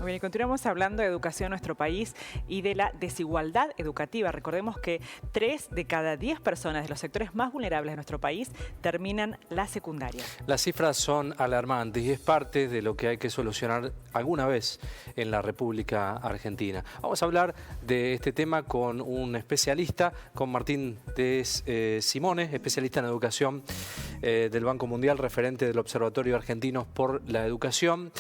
Bien, y continuamos hablando de educación en nuestro país y de la desigualdad educativa. Recordemos que 3 de cada 10 personas de los sectores más vulnerables de nuestro país terminan la secundaria. Las cifras son alarmantes y es parte de lo que hay que solucionar alguna vez en la República Argentina. Vamos a hablar de este tema con un especialista, con Martín de Simone, especialista en educación del Banco Mundial, referente del Observatorio Argentinos por la Educación.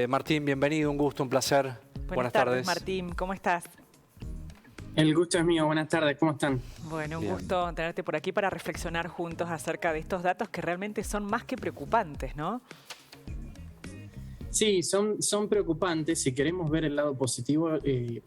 Martín, bienvenido, un gusto, un placer. Buenas tardes, Martín, ¿cómo estás? El gusto es mío, buenas tardes, ¿cómo están? Bueno, un gusto tenerte por aquí para reflexionar juntos acerca de estos datos que realmente son más que preocupantes, ¿no? Sí, son preocupantes. Si queremos ver el lado positivo,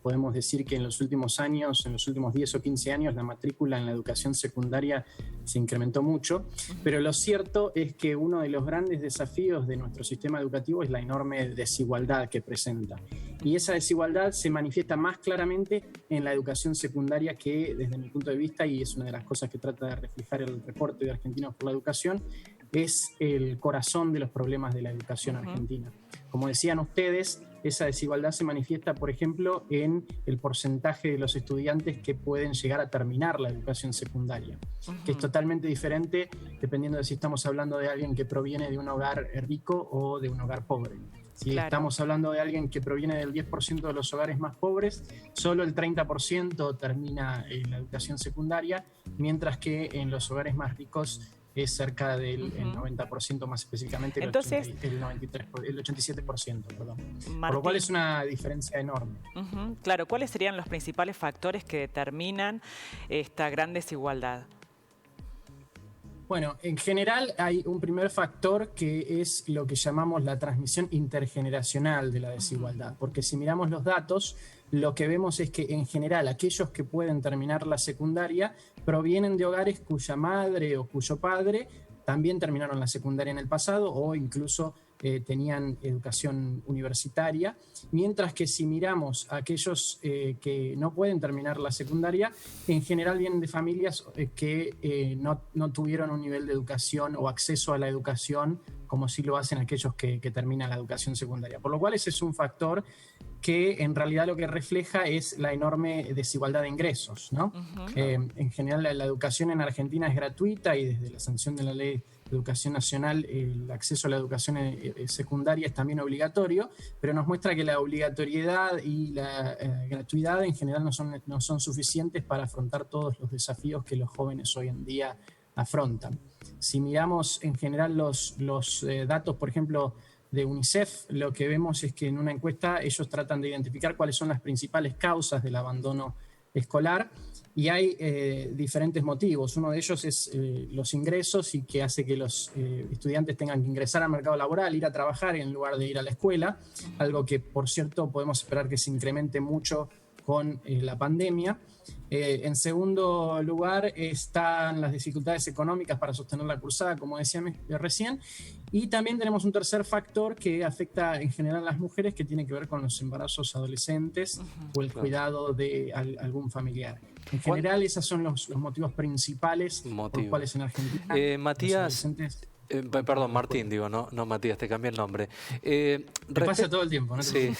podemos decir que en los últimos años, en los últimos 10 o 15 años, la matrícula en la educación secundaria se incrementó mucho, pero lo cierto es que uno de los grandes desafíos de nuestro sistema educativo es la enorme desigualdad que presenta. Y esa desigualdad se manifiesta más claramente en la educación secundaria que, desde mi punto de vista, y es una de las cosas que trata de reflejar el reporte de Argentinos por la Educación, es el corazón de los problemas de la educación argentina. Como decían ustedes, esa desigualdad se manifiesta, por ejemplo, en el porcentaje de los estudiantes que pueden llegar a terminar la educación secundaria, que es totalmente diferente dependiendo de si estamos hablando de alguien que proviene de un hogar rico o de un hogar pobre. Si estamos hablando de alguien que proviene del 10% de los hogares más pobres, solo el 30% termina la educación secundaria, mientras que en los hogares más ricos es cerca del 90%, más específicamente entonces, el 87%. Perdón. Martín, por lo cual es una diferencia enorme. Claro, ¿cuáles serían los principales factores que determinan esta gran desigualdad? Bueno, en general hay un primer factor que es lo que llamamos la transmisión intergeneracional de la desigualdad, porque si miramos los datos, lo que vemos es que en general aquellos que pueden terminar la secundaria provienen de hogares cuya madre o cuyo padre también terminaron la secundaria en el pasado o incluso tenían educación universitaria, mientras que si miramos a aquellos que no pueden terminar la secundaria, en general vienen de familias que no tuvieron un nivel de educación o acceso a la educación como sí lo hacen aquellos que terminan la educación secundaria. Por lo cual ese es un factor que en realidad lo que refleja es la enorme desigualdad de ingresos, ¿no? En general la educación en Argentina es gratuita y desde la sanción de la Ley de Educación Nacional el acceso a la educación secundaria es también obligatorio, pero nos muestra que la obligatoriedad y la gratuidad en general no son suficientes para afrontar todos los desafíos que los jóvenes hoy en día afrontan. Si miramos en general los datos, por ejemplo, de UNICEF, lo que vemos es que en una encuesta ellos tratan de identificar cuáles son las principales causas del abandono escolar y hay diferentes motivos. Uno de ellos es los ingresos y que hace que los estudiantes tengan que ingresar al mercado laboral, ir a trabajar en lugar de ir a la escuela, algo que por cierto podemos esperar que se incremente mucho con la pandemia. En segundo lugar están las dificultades económicas para sostener la cursada, como decía recién, y también tenemos un tercer factor que afecta en general a las mujeres, que tiene que ver con los embarazos adolescentes o el cuidado de algún familiar. En general esos son los motivos principales por los cuales en Argentina Matías, perdón, Martín, digo, no Matías, te cambié el nombre. Me pasa todo el tiempo, ¿no? Sí.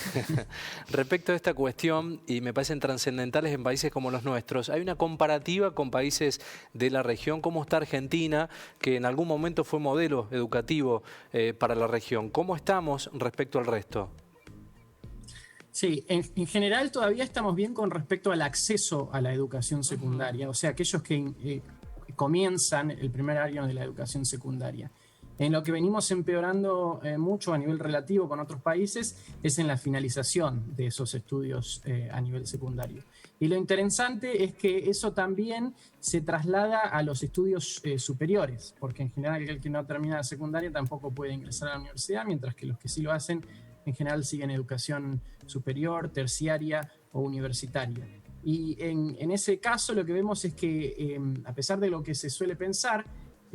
Respecto a esta cuestión, y me parecen trascendentales en países como los nuestros, hay una comparativa con países de la región. ¿Cómo está Argentina, que en algún momento fue modelo educativo para la región? ¿Cómo estamos respecto al resto? Sí, en general todavía estamos bien con respecto al acceso a la educación secundaria, o sea, aquellos que comienzan el primer año de la educación secundaria. En lo que venimos empeorando mucho a nivel relativo con otros países es en la finalización de esos estudios a nivel secundario. Y lo interesante es que eso también se traslada a los estudios superiores, porque en general el que no termina la secundaria tampoco puede ingresar a la universidad, mientras que los que sí lo hacen en general siguen educación superior, terciaria o universitaria. Y en ese caso lo que vemos es que a pesar de lo que se suele pensar,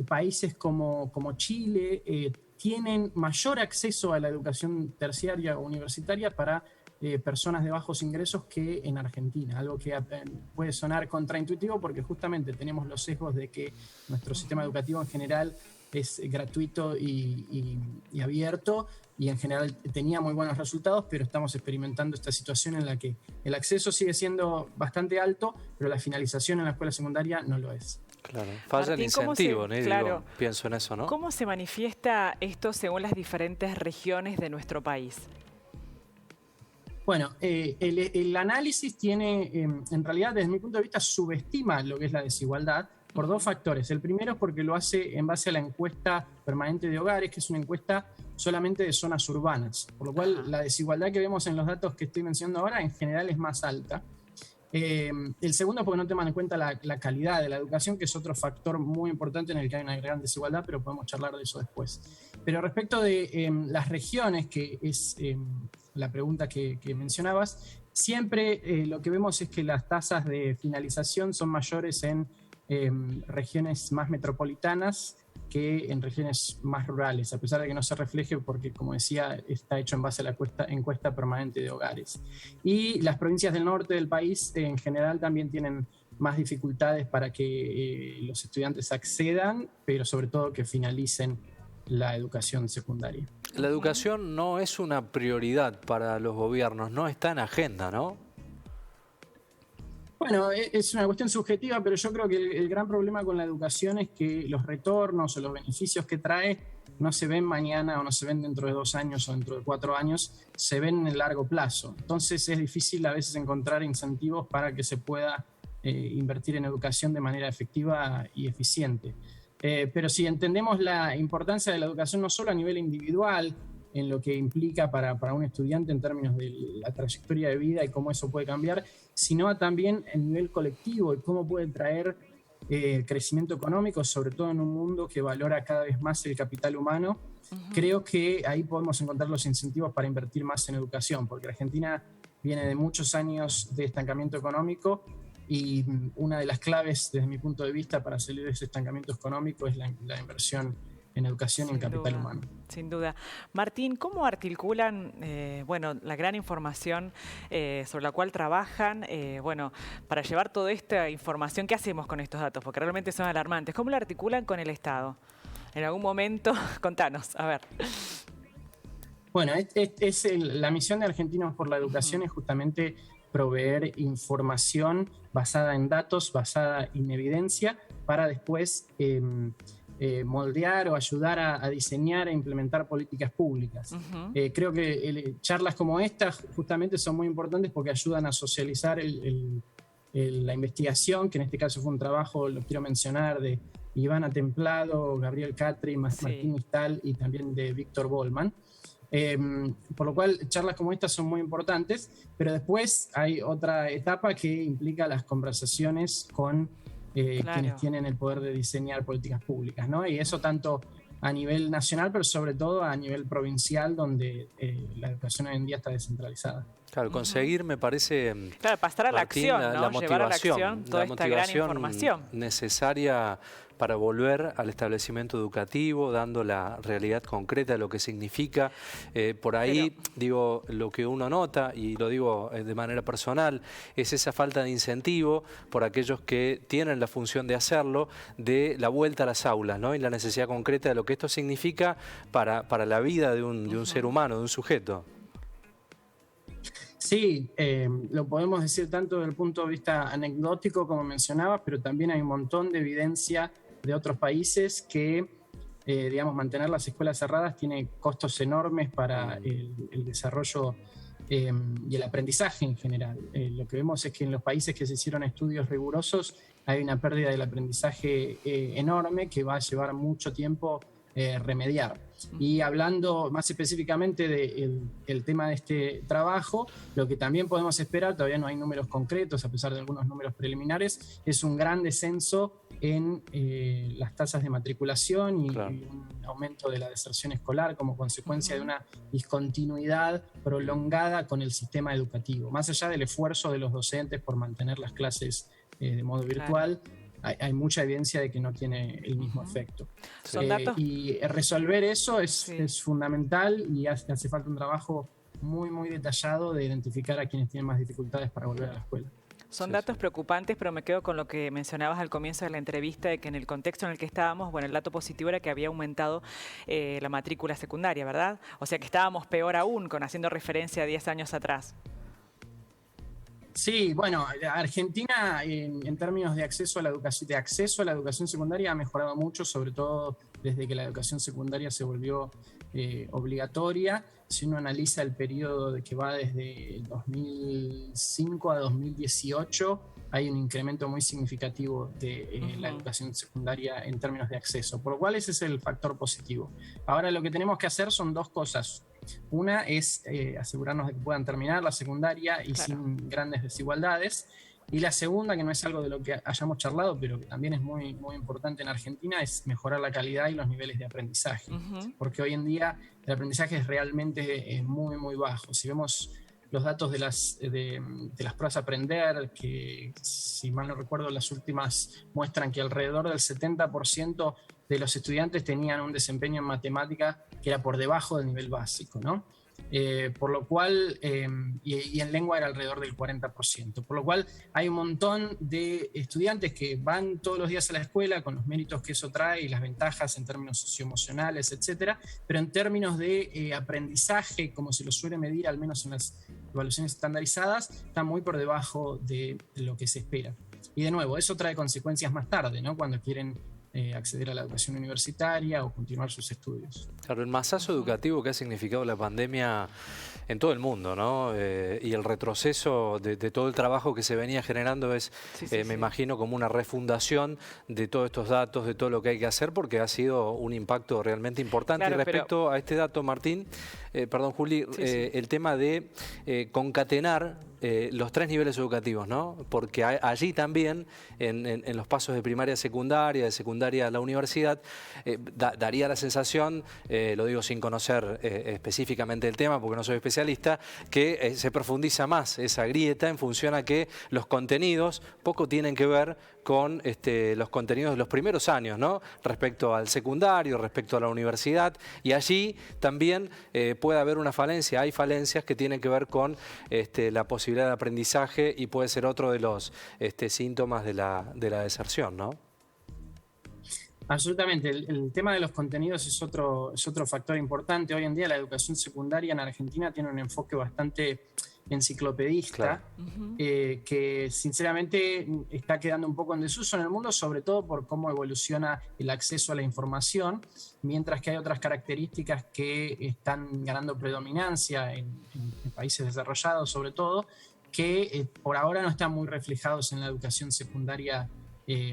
países como Chile tienen mayor acceso a la educación terciaria o universitaria para personas de bajos ingresos que en Argentina, algo que puede sonar contraintuitivo porque justamente tenemos los sesgos de que nuestro sistema educativo en general es gratuito y abierto, y en general tenía muy buenos resultados, pero estamos experimentando esta situación en la que el acceso sigue siendo bastante alto, pero la finalización en la escuela secundaria no lo es. Claro, falla el Martín, incentivo, ¿no? claro, Digo, pienso en eso, ¿no? ¿cómo se manifiesta esto según las diferentes regiones de nuestro país? Bueno, el análisis tiene, en realidad, desde mi punto de vista, subestima lo que es la desigualdad por dos factores. El primero es porque lo hace en base a la encuesta permanente de hogares, que es una encuesta solamente de zonas urbanas, por lo cual la desigualdad que vemos en los datos que estoy mencionando ahora en general es más alta. El segundo porque no toman en cuenta la calidad de la educación, que es otro factor muy importante en el que hay una gran desigualdad, pero podemos charlar de eso después. Pero respecto de las regiones, que es la pregunta que mencionabas, siempre lo que vemos es que las tasas de finalización son mayores en regiones más metropolitanas que en regiones más rurales, a pesar de que no se refleje porque, como decía, está hecho en base a la encuesta permanente de hogares. Y las provincias del norte del país en general también tienen más dificultades para que los estudiantes accedan, pero sobre todo que finalicen la educación secundaria. La educación no es una prioridad para los gobiernos, no está en agenda, ¿no? Bueno, es una cuestión subjetiva, pero yo creo que el gran problema con la educación es que los retornos o los beneficios que trae no se ven mañana o no se ven dentro de 2 años o dentro de 4 años, se ven en el largo plazo. Entonces es difícil a veces encontrar incentivos para que se pueda invertir en educación de manera efectiva y eficiente. Pero si entendemos la importancia de la educación no solo a nivel individual, en lo que implica para un estudiante en términos de la trayectoria de vida y cómo eso puede cambiar, sino también a nivel colectivo y cómo puede traer crecimiento económico, sobre todo en un mundo que valora cada vez más el capital humano. Creo que ahí podemos encontrar los incentivos para invertir más en educación, porque Argentina viene de muchos años de estancamiento económico y una de las claves, desde mi punto de vista, para salir de ese estancamiento económico es la inversión en educación y en capital humano. Sin duda. Martín, ¿cómo articulan la gran información sobre la cual trabajan para llevar toda esta información? ¿Qué hacemos con estos datos? Porque realmente son alarmantes. ¿Cómo lo articulan con el Estado? En algún momento, contanos, a ver. Bueno, la misión de Argentinos por la Educación es justamente proveer información basada en datos, basada en evidencia, para después moldear o ayudar a diseñar e implementar políticas públicas. Creo que charlas como estas justamente son muy importantes porque ayudan a socializar la investigación, que en este caso fue un trabajo, lo quiero mencionar, de Ivana Templado, Gabriel Catri, Martín Mistal y también de Víctor Bollman. Por lo cual charlas como estas son muy importantes, pero después hay otra etapa que implica las conversaciones con quienes tienen el poder de diseñar políticas públicas, ¿no? Y eso tanto a nivel nacional, pero sobre todo a nivel provincial, donde la educación hoy en día está descentralizada. Claro, conseguir me parece, pasar a la acción, ¿no? Llevar a la acción toda esta gran información necesaria para volver al establecimiento educativo, dando la realidad concreta de lo que significa. Por ahí, digo, lo que uno nota, y lo digo de manera personal, es esa falta de incentivo por aquellos que tienen la función de hacerlo, de la vuelta a las aulas, ¿no? Y la necesidad concreta de lo que esto significa para la vida de un ser humano, de un sujeto. Sí, lo podemos decir tanto desde el punto de vista anecdótico, como mencionabas, pero también hay un montón de evidencia de otros países que, mantener las escuelas cerradas tiene costos enormes para el desarrollo y el aprendizaje en general. Lo que vemos es que en los países que se hicieron estudios rigurosos hay una pérdida del aprendizaje enorme que va a llevar mucho tiempo remediar. Y hablando más específicamente del tema de este trabajo, lo que también podemos esperar, todavía no hay números concretos, a pesar de algunos números preliminares, es un gran descenso en las tasas de matriculación y un aumento de la deserción escolar como consecuencia de una discontinuidad prolongada con el sistema educativo. Más allá del esfuerzo de los docentes por mantener las clases de modo virtual, hay mucha evidencia de que no tiene el mismo efecto. Y resolver eso es fundamental y hace falta un trabajo muy, muy detallado de identificar a quienes tienen más dificultades para volver a la escuela. Son Sí, datos sí. preocupantes, pero me quedo con lo que mencionabas al comienzo de la entrevista, de que en el contexto en el que estábamos, bueno, el dato positivo era que había aumentado la matrícula secundaria, ¿verdad? O sea que estábamos peor aún, haciendo referencia a 10 años atrás. Sí, bueno, Argentina en términos de acceso a la educación secundaria ha mejorado mucho, sobre todo desde que la educación secundaria se volvió obligatoria. Si uno analiza el periodo que va desde 2005 a 2018, hay un incremento muy significativo de la educación secundaria en términos de acceso, por lo cual ese es el factor positivo. Ahora lo que tenemos que hacer son dos cosas. Una es asegurarnos de que puedan terminar la secundaria y sin grandes desigualdades. Y la segunda, que no es algo de lo que hayamos charlado, pero que también es muy, muy importante en Argentina, es mejorar la calidad y los niveles de aprendizaje. Porque hoy en día el aprendizaje es realmente muy, muy bajo. Si vemos los datos de las pruebas Aprender, que si mal no recuerdo las últimas muestran que alrededor del 70% de los estudiantes tenían un desempeño en matemática que era por debajo del nivel básico, ¿no? Por lo cual, y en lengua era alrededor del 40%, por lo cual hay un montón de estudiantes que van todos los días a la escuela con los méritos que eso trae y las ventajas en términos socioemocionales, etcétera, pero en términos de aprendizaje, como se lo suele medir, al menos en las evaluaciones estandarizadas, está muy por debajo de lo que se espera. Y de nuevo, eso trae consecuencias más tarde, ¿no? Cuando quieren acceder a la educación universitaria o continuar sus estudios. Claro, el masazo educativo que ha significado la pandemia en todo el mundo, ¿no? Y el retroceso de todo el trabajo que se venía generando es, me imagino, como una refundación de todos estos datos, de todo lo que hay que hacer, porque ha sido un impacto realmente importante. Claro, y respecto a este dato, Martín, perdón, Juli, el tema de concatenar los tres niveles educativos, ¿no? Porque allí también, en los pasos de primaria a secundaria, de secundaria a la universidad, daría la sensación, lo digo sin conocer específicamente el tema, porque no soy especialista, que se profundiza más esa grieta en función a que los contenidos poco tienen que ver con los contenidos de los primeros años, ¿no? Respecto al secundario, respecto a la universidad, y allí también puede haber una falencia, hay falencias que tienen que ver con la posibilidad de aprendizaje y puede ser otro de los síntomas de la deserción, ¿no? Absolutamente, el tema de los contenidos es otro factor importante. Hoy en día la educación secundaria en Argentina tiene un enfoque bastante enciclopedista, que sinceramente está quedando un poco en desuso en el mundo, sobre todo por cómo evoluciona el acceso a la información, mientras que hay otras características que están ganando predominancia en países desarrollados sobre todo, que por ahora no están muy reflejados en la educación secundaria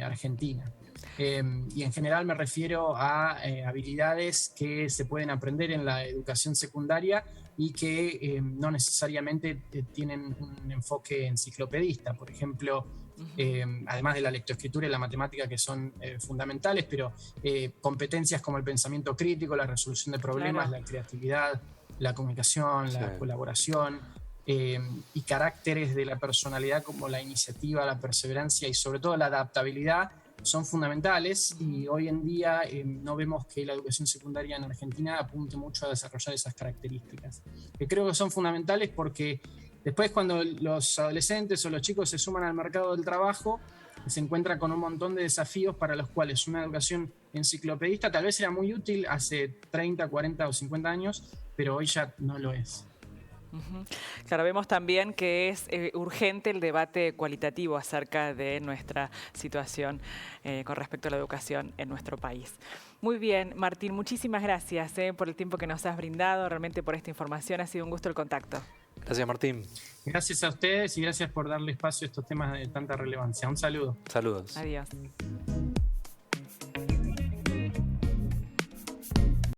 argentina. Y en general me refiero a habilidades que se pueden aprender en la educación secundaria y que no necesariamente tienen un enfoque enciclopedista. Por ejemplo, además de la lectoescritura y la matemática, que son fundamentales, pero competencias como el pensamiento crítico, la resolución de problemas, la creatividad, la comunicación, la colaboración, y caracteres de la personalidad como la iniciativa, la perseverancia y sobre todo la adaptabilidad son fundamentales, y hoy en día no vemos que la educación secundaria en Argentina apunte mucho a desarrollar esas características, que creo que son fundamentales porque después, cuando los adolescentes o los chicos se suman al mercado del trabajo, se encuentran con un montón de desafíos para los cuales una educación enciclopedista tal vez era muy útil hace 30, 40 o 50 años, pero hoy ya no lo es. Claro, vemos también que es urgente el debate cualitativo acerca de nuestra situación con respecto a la educación en nuestro país. Muy bien, Martín, muchísimas gracias por el tiempo que nos has brindado, realmente por esta información, ha sido un gusto el contacto. Gracias, Martín. Gracias a ustedes y gracias por darle espacio a estos temas de tanta relevancia. Un saludo. Saludos. Adiós.